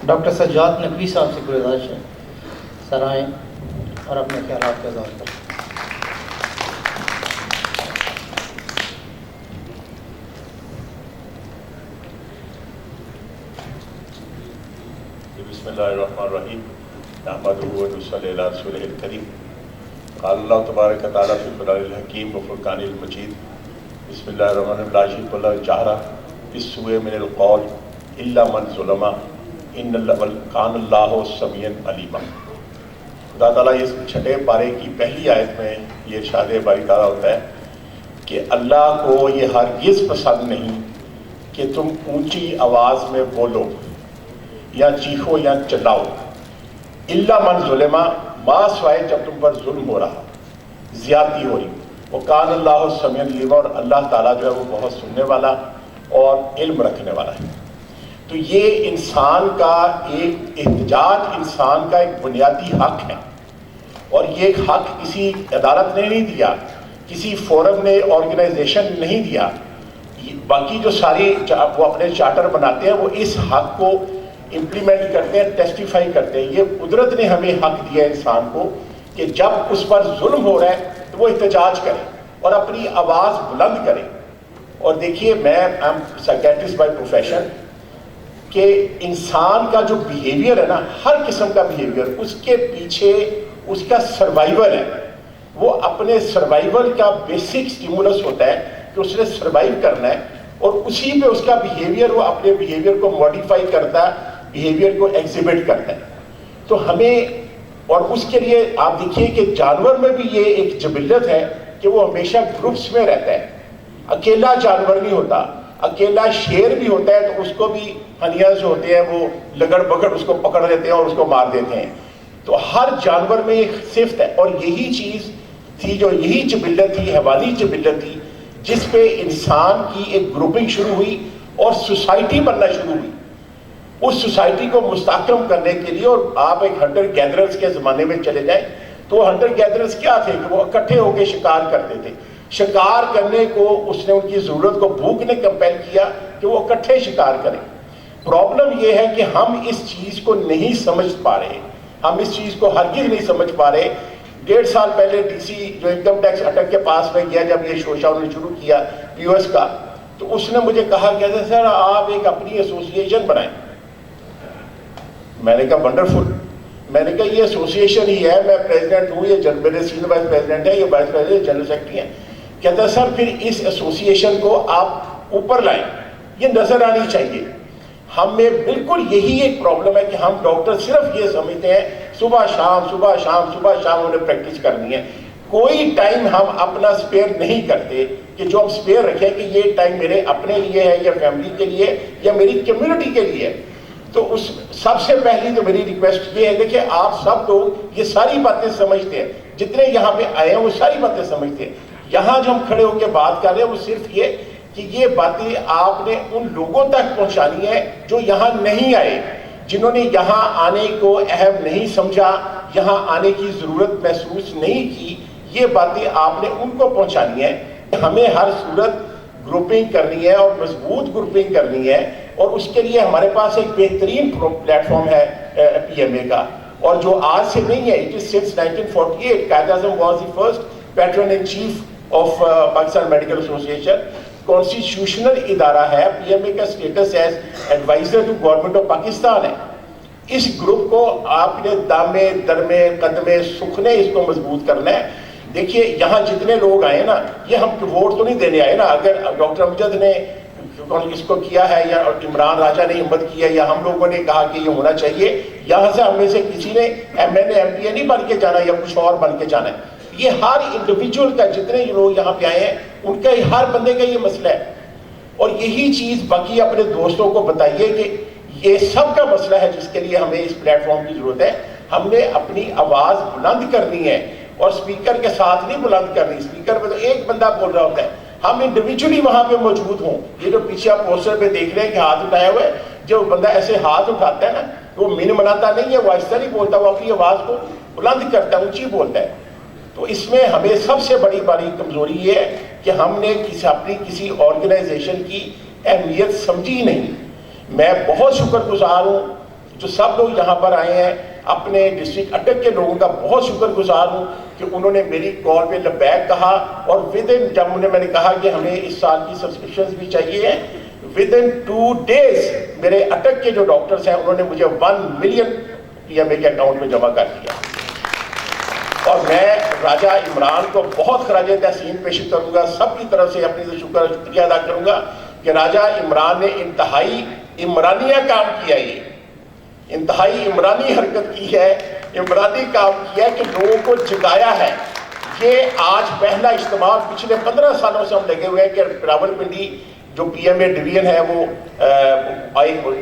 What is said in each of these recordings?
Doctor Sajjad Naqvi صاحب سے گزارش ہے سر آئیں اور اپنے خیالات کا اظہار کریں۔ بسم اللہ الرحمن الرحیم نحمدہ و نصلی علی رسولہ الکریم قال اللہ تبارک و تعالیٰ فی القرآن الحکیم و فرقان المجید بسم اللہ الرحمن الرحیم لا یشرک باللہ جہرا بالسوء من القول الا من ظلم ان کان اللہ سمیعا علیما۔ خدا تعالیٰ اس چھٹے پارے کی پہلی آیت میں یہ ارشاد باری تعالیٰ ہوتا ہے کہ اللہ کو یہ ہرگز پسند نہیں کہ تم اونچی آواز میں بولو یا چیخو یا چلاؤ، الا من ظلما، ما سوائے جب تم پر ظلم ہو رہا، زیادتی ہو رہی، وہ کان اللہ سمیع علیم، اور اللہ تعالیٰ جو ہے وہ بہت سننے والا اور علم رکھنے والا ہے۔ تو یہ انسان کا ایک احتجاج، انسان کا ایک بنیادی حق ہے، اور یہ ایک حق کسی عدالت نے نہیں دیا، کسی فورم نے، آرگنائزیشن نے نہیں دیا۔ باقی جو ساری وہ اپنے چارٹر بناتے ہیں وہ اس حق کو امپلیمنٹ کرتے ہیں، ٹیسٹیفائی کرتے ہیں۔ یہ قدرت نے ہمیں حق دیا انسان کو کہ جب اس پر ظلم ہو رہا ہے تو وہ احتجاج کرے اور اپنی آواز بلند کرے۔ اور دیکھیے، میں سائیکیٹرسٹ بائی پروفیشن، کہ انسان کا جو بیہیویئر ہے نا، ہر قسم کا بیہیویئر، اس کے پیچھے اس کا سروائیول ہے۔ وہ اپنے سروائیول کا بیسک سٹیمولس ہوتا ہے کہ اس نے سروائیو کرنا ہے، اور اسی پہ اس کا بیہیویئر، وہ اپنے بیہیویئر کو موڈیفائی کرتا ہے، بیہیویئر کو ایگزیبٹ کرتا ہے۔ تو ہمیں، اور اس کے لیے آپ دیکھیے کہ جانور میں بھی یہ ایک جبلت ہے کہ وہ ہمیشہ گروپس میں رہتا ہے، اکیلا جانور نہیں ہوتا۔ اکیلا شیر بھی ہوتا ہے تو اس کو بھی ہنیاز جو ہوتے ہیں وہ لگڑ بگڑ اس کو پکڑ لیتے ہیں اور اس کو مار دیتے ہیں۔ تو ہر جانور میں ایک صفت ہے، اور یہی چیز تھی، جو یہی جبلت تھی، حیوانی جبلت تھی، جس پہ انسان کی ایک گروپنگ شروع ہوئی اور سوسائٹی بننا شروع ہوئی۔ اس سوسائٹی کو مستحکم کرنے کے لیے، اور آپ ایک ہنٹر گیدررز کے زمانے میں چلے جائیں تو ہنٹر گیدررز کیا تھے کہ وہ اکٹھے ہو کے شکار کرتے تھے۔ شکار کرنے کو اس نے، ان کی ضرورت کو بھوک نے کمپیل کیا کہ وہ اکٹھے شکار کریں۔ پرابلم یہ ہے کہ ہم اس چیز کو نہیں سمجھ پا رہے، ہم اس چیز کو ہرگز نہیں سمجھ پا رہے۔ 1.5 سال پہلے ڈی سی جو انکم ٹیکس اٹک کے پاس میں گیا، جب یہ شوشہ انہوں نے شروع کیا پی او ایس کا، تو اس نے مجھے کہا کہ سر آپ ایک اپنی ایسوسیشن بنائیں۔ میں نے کہا ونڈرفل۔ میں نے کہا یہ ایسوسیشن ہی ہے، میں پریزیڈنٹ ہوں، یہ میرے سینئر وائس پریزیڈنٹ ہے، یہ وائس پریزیڈنٹ جنرل سیکرٹری ہیں۔ کہتا ہے سر پھر اس ایسوسیشن کو آپ اوپر لائیں، یہ نظر آنی چاہیے۔ ہمیں بالکل یہی ایک پرابلم ہے کہ ہم ڈاکٹر صرف یہ سمجھتے ہیں صبح شام صبح شام صبح شام انہیں پریکٹس کرنی ہے۔ کوئی ٹائم ہم اپنا سپیئر نہیں کرتے کہ جو ہم سپیئر رکھیں کہ یہ ٹائم میرے اپنے لیے ہے، یا فیملی کے لیے، یا میری کمیونٹی کے لیے۔ تو اس سب سے پہلی تو میری ریکویسٹ یہ ہے، دیکھیں آپ سب لوگ یہ ساری باتیں سمجھتے ہیں، جتنے یہاں پہ آئے ہیں وہ ساری باتیں سمجھتے ہیں۔ یہاں جو ہم کھڑے ہو کے بات کر رہے ہیں وہ صرف یہ کہ یہ باتیں آپ نے ان لوگوں تک پہنچانی ہے جو یہاں نہیں آئے، جنہوں نے یہاں آنے کو اہم نہیں سمجھا، یہاں آنے کی ضرورت محسوس نہیں کی۔ یہ باتیں آپ نے ان کو پہنچانی ہے۔ ہمیں ہر صورت گروپنگ کرنی ہے، اور مضبوط گروپنگ کرنی ہے، اور اس کے لیے ہمارے پاس ایک بہترین پلیٹ فارم ہے پی ایم اے کا، اور جو آج سے نہیں ہے، it is since 1948 Quaid Azam was the first patron in chief of Pakistan medical association. Constitutional ادارہ ہے، پی ایم اے کا status as adviser to government of Pakistan ہے۔ اس گروپ کو آپ نے دامے درمے قدمے سکھنے اس کو مضبوط کرنا ہے۔ دیکھیے یہاں جتنے لوگ آئے نا، یہ ہم ووٹ تو نہیں دینے آئے نا۔ اگر ڈاکٹر امجد نے اس کو کیا ہے، یا عمران راجہ نے ہمت کیا، یا ہم لوگوں نے کہا کہ یہ ہونا چاہیے، یہاں سے ہم میں سے کسی نے M N A M P A نہیں بن کے جانا، یا کچھ اور بن کے جانا ہے۔ یہ ہر انڈیویجول کا، جتنے لوگ یہاں پہ آئے ہیں ان کا، ہر بندے کا یہ مسئلہ ہے۔ اور یہی چیز باقی اپنے دوستوں کو بتائیے کہ یہ سب کا مسئلہ ہے جس کے لیے ہمیں اس پلیٹ فارم کی ضرورت ہے۔ ہم نے اپنی آواز بلند کرنی ہے، اور اسپیکر کے ساتھ نہیں بلند کرنی۔ اسپیکر پہ تو ایک بندہ بول رہا ہوتا ہے، ہم انڈیویجولی وہاں پہ موجود ہوں۔ یہ جو پیچھے آپ پوسٹر پہ دیکھ رہے ہیں کہ ہاتھ اٹھائے ہوئے، جو بندہ ایسے ہاتھ اٹھاتا ہے نا، وہ من مناتا نہیں ہے، وہ آہستہ نہیں بولتا، وہ اپنی آواز کو بلند کرتا ہے، اونچی بولتا ہے۔ تو اس میں ہمیں سب سے بڑی کمزوری یہ ہے کہ ہم نے اپنی کسی آرگنائزیشن کی اہمیت سمجھی نہیں۔ میں بہت شکر گزار ہوں جو سب لوگ یہاں پر آئے ہیں، اپنے ڈسٹرکٹ اٹک کے لوگوں کا بہت شکر گزار ہوں کہ انہوں نے میری کال پہ لبیک کہا، اور جب میں نے کہا کہ ہمیں اس سال کی سبسکرپشنز بھی چاہیے ہیں، within 2 days میرے اٹک کے جو ڈاکٹرز ہیں انہوں نے مجھے 1 ملین PMA کے اکاؤنٹ میں جمع کر دیا. اور میں راجہ عمران کو بہت خراج تحسین پیش کروں گا، سب کی طرف سے اپنی شکریہ ادا کروں گا کہ راجہ عمران نے انتہائی عمرانیہ کام کیا، یہ انتہائی عمرانی حرکت کی ہے، عمرانی کام کیا ہے کہ لوگوں کو جگایا ہے. یہ آج پہلا اجتماع پچھلے 15 سالوں سے ہم لگے ہوئے ہیں کہ راولپنڈی جو PMA ڈویژن ہے وہ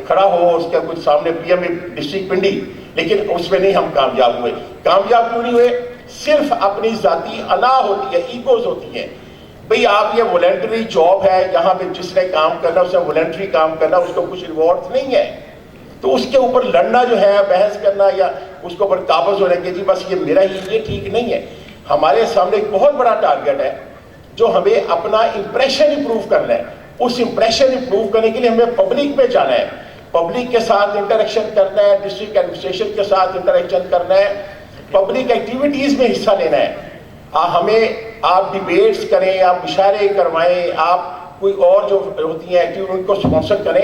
کھڑا ہو، اس کے کچھ سامنے PMA ڈسٹرکٹ پنڈی، لیکن اس میں نہیں ہم کامیاب ہوئے. کامیاب کیوں نہیں ہوئے؟ صرف اپنی ذاتی انا ہوتی ہے، ایگوز ہوتی ہیں. بھئی آپ یہ والنٹری جاب ہے، یہاں پہ جس نے کام کرنا اس نے والنٹری کام کرنا، اس کو کچھ ریوارڈ نہیں ہے، تو اس کے اوپر لڑنا جو ہے، بحث کرنا یا اس کے اوپر قابض ہونے کے جی بس یہ میرا ہی، یہ ٹھیک نہیں ہے. ہمارے سامنے ایک بہت بڑا ٹارگٹ ہے جو ہمیں اپنا امپریشن امپروو کرنا ہے. اس امپریشن امپروو کرنے کے لیے ہمیں پبلک میں جانا ہے، پبلک کے ساتھ انٹریکشن کرنا ہے، ڈسٹرکٹ ایڈمنسٹریشن کے ساتھ انٹریکشن کرنا ہے، پبلک ایکٹیویٹیز میں حصہ لینا ہے. ہمیں آپ ڈیبیٹس کریں، آپ مشاعرے کروائیں، آپ کوئی اور جو ہوتی ہیں ایکٹیویٹی ان کو اسپانسر کریں.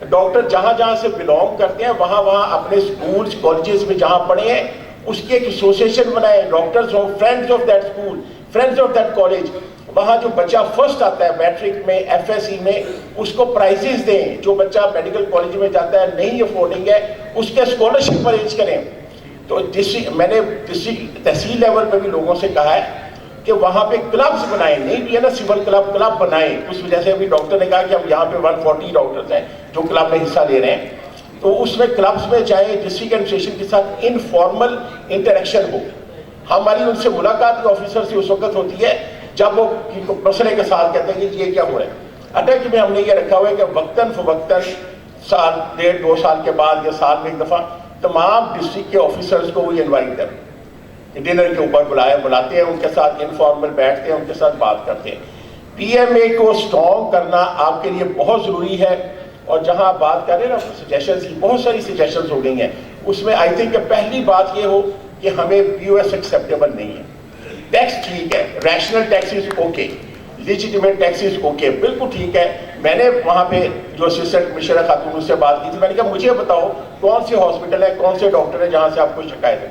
ڈاکٹر جہاں جہاں سے بلانگ کرتے ہیں وہاں وہاں اپنے اسکولس کالجز میں جہاں پڑھے ہیں اس کی ایک ایسوسیشن بنائیں، ڈاکٹرز ہوں، friends of that school, friends of that college. وہاں جو بچہ فرسٹ آتا ہے میٹرک میں، FSC میں، اس کو پرائزز دیں. جو بچہ میڈیکل کالج میں جاتا ہے نہیں افورڈنگ ہے اس کے اسکالرشپ ارینج کریں. تو میں نے ڈسٹرکٹ تحصیل لیول پہ بھی لوگوں سے کہا ہے کہ وہاں پہ کلبز بنائیں، نہیں بھی ہے نا سول کلب بنائیں. اس وجہ سے ابھی ڈاکٹر نے کہا کہ ہم یہاں پہ 140 ڈاکٹرز ہیں جو کلب میں حصہ لے رہے ہیں، تو اس میں کلبز میں جائیں، ڈسٹرکٹ ایڈمنسٹریشن کے ساتھ انفارمل انٹریکشن ہو. ہماری ان سے ملاقات آفیسر سے اس وقت ہوتی ہے جب وہ مسئلے کے ساتھ کہتے ہیں کہ یہ کیا ہو رہا ہے. اٹک میں ہم نے یہ رکھا ہوا ہے کہ وقتاً فوقتاً سال 1.5-2 سال کے بعد یا سال میں ایک دفعہ تمام ڈسٹرکٹ کے آفیسرز کو وہ انوائٹ کریں، ڈنر کے اوپر بلاتے ہیں، ان کے ساتھ انفارمل بیٹھتے ہیں، ان کے ساتھ بات کرتے ہیں. PMA کو اسٹرانگ کرنا آپ کے لیے بہت ضروری ہے. اور جہاں آپ بات کر رہے ہیں نا سجیشنز کی، بہت ساری سجیشنز ہو گئی ہیں، اس میں آئی تھنک کہ پہلی بات یہ ہو کہ ہمیں POS ایکسیپٹیبل نہیں ہے. ٹیکس ٹھیک ہے، rational taxes okay, legitimate taxes okay, بالکل ٹھیک ہے. میں نے وہاں پہ جو اسسٹنٹ کمشنر خاتون اس سے بات کی تھی، میں نے کہا مجھے بتاؤ کون سے ہاسپٹل ہے، کون سے ڈاکٹر ہیں جہاں سے آپ کو شکایت ہے.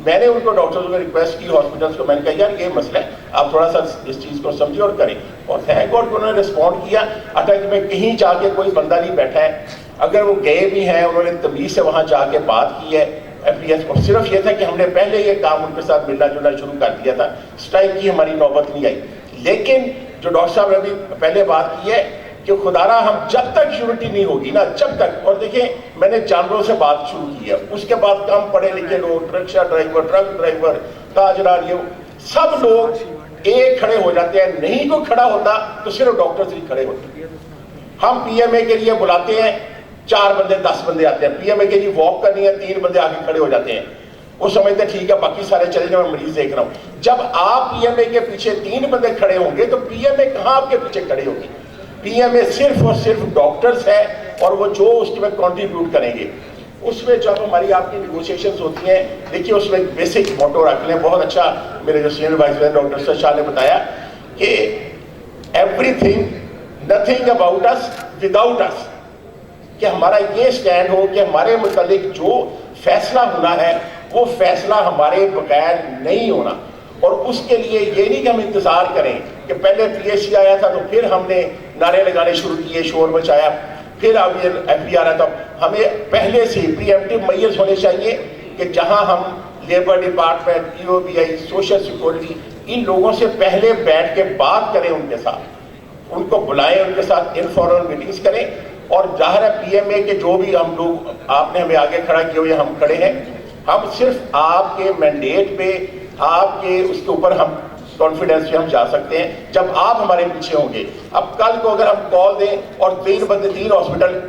میں نے ان کو ڈاکٹرز کو ریکویسٹ کی ہاسپٹلس کو، میں نے کہا یار یہ مسئلہ ہے، آپ تھوڑا سا اس چیز کو سمجھیں اور کریں. اور تھینک گاڈ کہ انہوں نے رسپونڈ کیا. اٹک میں کہیں جا کے کوئی بندہ نہیں بیٹھا ہے، اگر وہ گئے بھی ہیں انہوں نے تمیز سے وہاں جا کے بات کی ہے. اور صرف یہ تھا کہ ہم نے پہلے یہ کام ان کے ساتھ ملنا جلنا شروع کر دیا تھا، اسٹرائک کی ہماری نوبت نہیں آئی. لیکن جو ڈاکٹر صاحب نے ابھی پہلے بات کی ہے کہ خدارا ہم جب تک یونٹی نہیں ہوگی نا، جب تک، اور دیکھیں میں نے جانوروں سے بات شروع کی ہے، اس کے بعد کم پڑھے لکھے لوگ، رکشہ ڈرائیور، ٹرک ڈرائیور، تاجدار، یہ سب لوگ ایک کھڑے ہو جاتے ہیں. نہیں کوئی کھڑا ہوتا تو صرف ڈاکٹر سے کھڑے ہوتے ہیں. ہم PMA کے لیے بلاتے ہیں، 4 بندے 10 بندے آتے ہیں. PMA کے لیے واک کرنی ہے، 3 بندے آگے کھڑے ہو جاتے ہیں. وہ سمجھتے ہیں ٹھیک ہے باقی سارے چلے جائیں، میں مریض دیکھ رہا ہوں. جب آپ PMA کے پیچھے 3 بندے کھڑے ہوں گے تو PMA کہاں آپ کے پیچھے کھڑے ہوگی؟ PMA صرف اور صرف ڈاکٹرز ہے اور وہ جو اس کے میں کنٹریبیوٹ کریں گے. اس میں جب ہماری آپ کی نیگوشیشنز ہوتی ہیں، دیکھیے اس میں ایک بیسک موٹو رکھ لیں. بہت اچھا میرے جو senior vice president doctor sir Shah نے بتایا کہ everything nothing about us without us, کہ ہمارا یہ سٹینڈ ہو کہ ہمارے متعلق جو فیصلہ ہونا ہے وہ فیصلہ ہمارے بغیر نہیں ہونا. اور اس کے لیے یہ نہیں کہ ہم انتظار کریں کہ پہلے PSC آیا تھا تو پھر ہم نے نعرے لگانے شروع کیے، شور مچایا، پھر اب یہ FB آ رہا تھا. ہمیں پہلے سے پری ایمپٹیو میئرز ہونے چاہیے کہ جہاں ہم labour department, EOBI، social security, ان لوگوں سے پہلے بیٹھ کے بات کریں، ان کے ساتھ ان کو بلائیں، ان کے ساتھ انفارمل میٹنگز کریں. اور ظاہر ہے PMA کے جو بھی ہم لوگ، آپ نے ہمیں آگے کھڑا کیا ہوئے ہم کھڑے ہیں، ہم صرف آپ کے مینڈیٹ پہ، آپ کے اس کے اوپر ہم کانفیڈنس پہ ہم جا سکتے ہیں جب آپ ہمارے پیچھے ہوں گے. اب کل کو اگر ہم کال دیں اور 3 بندے 3 ہاسپٹل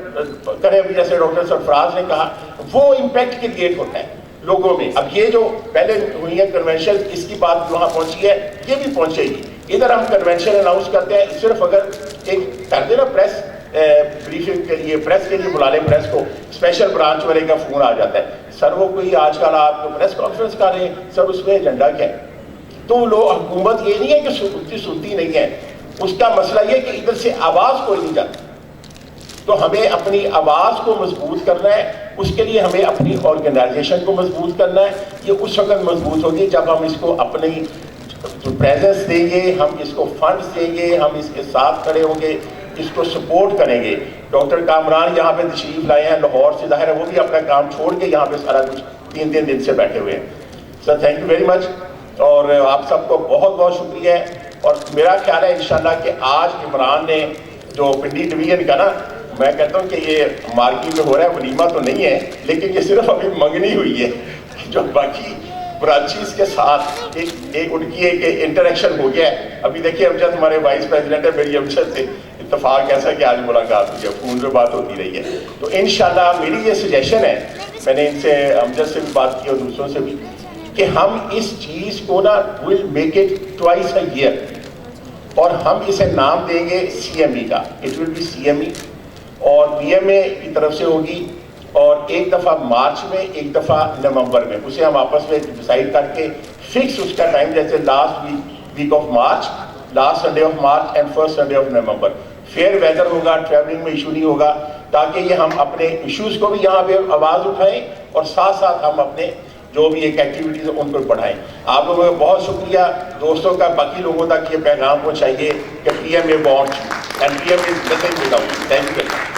کریں، جیسے ڈاکٹر سرفراز نے کہا، وہ امپیکٹ کریٹ ہوتا ہے لوگوں میں. اب یہ جو پہلے ہوئی ہے کنونشن، اس کی بات وہاں پہنچی ہے، یہ بھی پہنچے گی. ادھر ہم کنونشن اناؤنس کرتے ہیں، صرف اگر ایک کر دیں نا پریس بریفنگ کے لیے پریس کے لیے بلا لیں پریس کو، اسپیشل برانچ والے کا فون آ جاتا ہے، سر وہ کوئی آج کل آپ کو پریس کانفرنس کر رہے ہیں، سر اس میں ایجنڈا کیا ہے؟ تو لوگ حکومت یہ نہیں ہے کہ سنتی نہیں ہے، اس کا مسئلہ یہ کہ ادھر سے آواز کوئی نہیں جاتی. تو ہمیں اپنی آواز کو مضبوط کرنا ہے، اس کے لیے ہمیں اپنی آرگنائزیشن کو مضبوط کرنا ہے. یہ اس وقت مضبوط ہوگی جب ہم اس کو اپنی جو پریزنس دیں گے، ہم اس کو فنڈز دیں گے، ہم اس کے ساتھ کھڑے ہوں گے، اس کو سپورٹ کریں گے. ڈاکٹر کامران یہاں پہ تشریف لائے ہیں لاہور سے، ظاہر ہے وہ بھی اپنا کام چھوڑ کے یہاں پہ سارا کچھ 3 دن سے بیٹھے ہوئے ہیں. Sir thank you very much, اور آپ سب کو بہت بہت شکریہ ہے. اور میرا خیال ہے انشاءاللہ کہ آج عمران نے جو پنڈی ڈویژن کا نا، میں کہتا ہوں کہ یہ مارکی میں ہو رہا ہے، ولیمہ تو نہیں ہے، لیکن یہ صرف ابھی منگنی ہوئی ہے. جو باقی برانچیز کے ساتھ ایک ان کی ایک انٹریکشن ہو گیا ہے. ابھی دیکھیے امجد ہمارے وائس پریزیڈنٹ ہے، میری امجد سے اتفاق ایسا کہ آج ملاقات ہوئی ہے، فون پہ بات ہوتی رہی ہے. تو انشاءاللہ میری یہ سجیشن ہے، میں نے ان سے امجد سے بھی بات کی اور دوسروں سے بھی، کہ ہم اس چیز کو نا will make it twice a year, اور ہم اسے نام دیں گے سی ایم ای کا. It will be C M E, اور پی ایم اے کی طرف سے ہوگی، اور ایک دفعہ مارچ میں، ایک دفعہ نومبر میں. اسے ہم آپس میں ڈیسائیڈ کر کے فکس اس کا ٹائم، جیسے last week of March, last Sunday of March and first Sunday of November. Fair weather ہوگا، ٹریولنگ میں ایشو نہیں ہوگا، تاکہ یہ ہم اپنے ایشوز کو بھی یہاں پہ آواز اٹھائیں، اور ساتھ ساتھ ہم اپنے جو بھی ایک ایکٹیویٹیز ان کو بڑھائیں. آپ لوگوں کا بہت شکریہ. دوستوں کا باقی لوگوں تک یہ پیغام پہنچائیے کہ P M A wants you and P M A is nothing without you. Thank you.